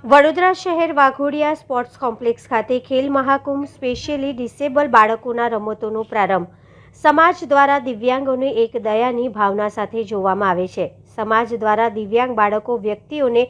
વડોદરા શહેર Waghodia sports complex ખાતે Khel Mahakumbh specially disable બાળકોના રમતોનો પ્રારંભ સમાજ દ્વારા દિવ્યાંગોને એક દયાની ભાવના સાથે જોવામાં આવે છે। સમાજ દ્વારા દિવ્યાંગ બાળકો વ્યક્તિઓને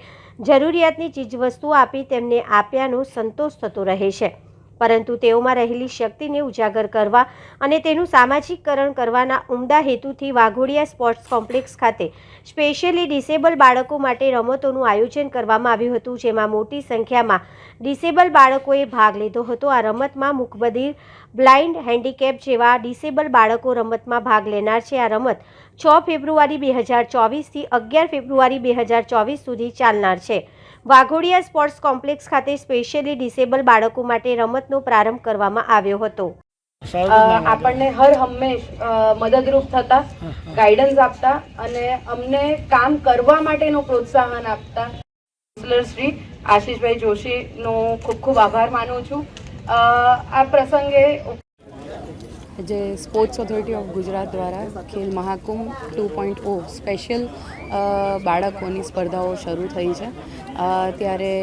જરૂરિયાતની ચીજવસ્તુઓ આપી તેમને આપ્યાનો સંતોષ થતો રહે છે, પરંતુ તેઓમાં રહેલી શક્તિને ઉજાગર કરવા અને તેનું સામાજિકકરણ કરવાના ઉમદા હેતુથી વાઘોડિયા સ્પોર્ટ્સ કોમ્પ્લેક્સ ખાતે સ્પેશિયલી ડિસેબલ બાળકો માટે રમતોનું આયોજન કરવામાં આવ્યું હતું, જેમાં મોટી સંખ્યામાં ડિસેબલ બાળકોએ ભાગ લીધો હતો। આ રમતમાં મૂકબધિર, બ્લાઇન્ડ, હેન્ડીકેપ જેવા ડિસેબલ બાળકો રમતમાં ભાગ લેનાર છે। આ રમત 6 ફેબ્રુઆરી 2024 થી 11 ફેબ્રુઆરી 2024 સુધી ચાલનાર છે। વાઘોડિયા સ્પોર્ટ્સ કોમ્પ્લેક્સ ખાતે સ્પેશિયલી ડિસેબલ બાળકો માટે રમતનો પ્રારંભ કરવામાં આવ્યો હતો। આપણને હર હંમેશ મદદરૂપ થતા, ગાઈડન્સ આપતા અને અમને કામ કરવા માટેનો પ્રોત્સાહન આપતા કાઉન્સિલર શ્રી આશીષભાઈ જોશીનો ખૂબ ખૂબ આભાર માનું છું। આ પ્રસંગે જે સ્પોર્ટ્સ ઓથોરિટી ઓફ ગુજરાત દ્વારા ખેલ મહાકુંભ 2.0 સ્પેશિયલ બાળકોની સ્પર્ધાઓ શરૂ થઈ છે, ત્યારે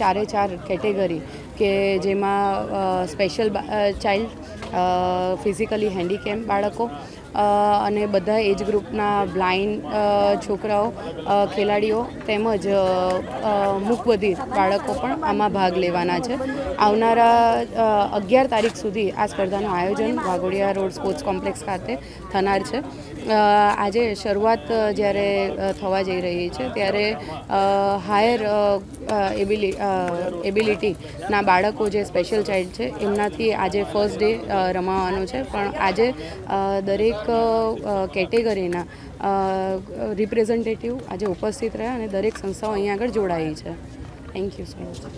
4 કેટેગરી કે જેમાં સ્પેશિયલ ચાઇલ્ડ, ફિઝિકલી હેન્ડીકેપ બાળકો અને બધા એજ ગ્રુપના બ્લાઇન્ડ છોકરાઓ, ખેલાડીઓ તેમજ મૂકબધિર બાળકો પણ આમાં ભાગ લેવાના છે। આવનારા 11 તારીખ સુધી આ સ્પર્ધાનું આયોજન વાઘોડિયા રોડ સ્પોર્ટ્સ કોમ્પ્લેક્સ ખાતે થનાર છે। આજે શરૂઆત જ્યારે થવા જઈ રહી છે ત્યારે હાયર એબિલિટીના બાળકો જે સ્પેશિયલ ચાઇલ્ડ છે એમનાથી આજે ફર્સ્ટ ડે રમાવાનું છે, પણ આજે દરેક કેટેગરીના રિપ્રેઝેન્ટેટિવ આજે ઉપસ્થિત રહ્યા અને દરેક સંસ્થાઓ અહીંયા આગળ જોડાઈ છે। Thank you so much.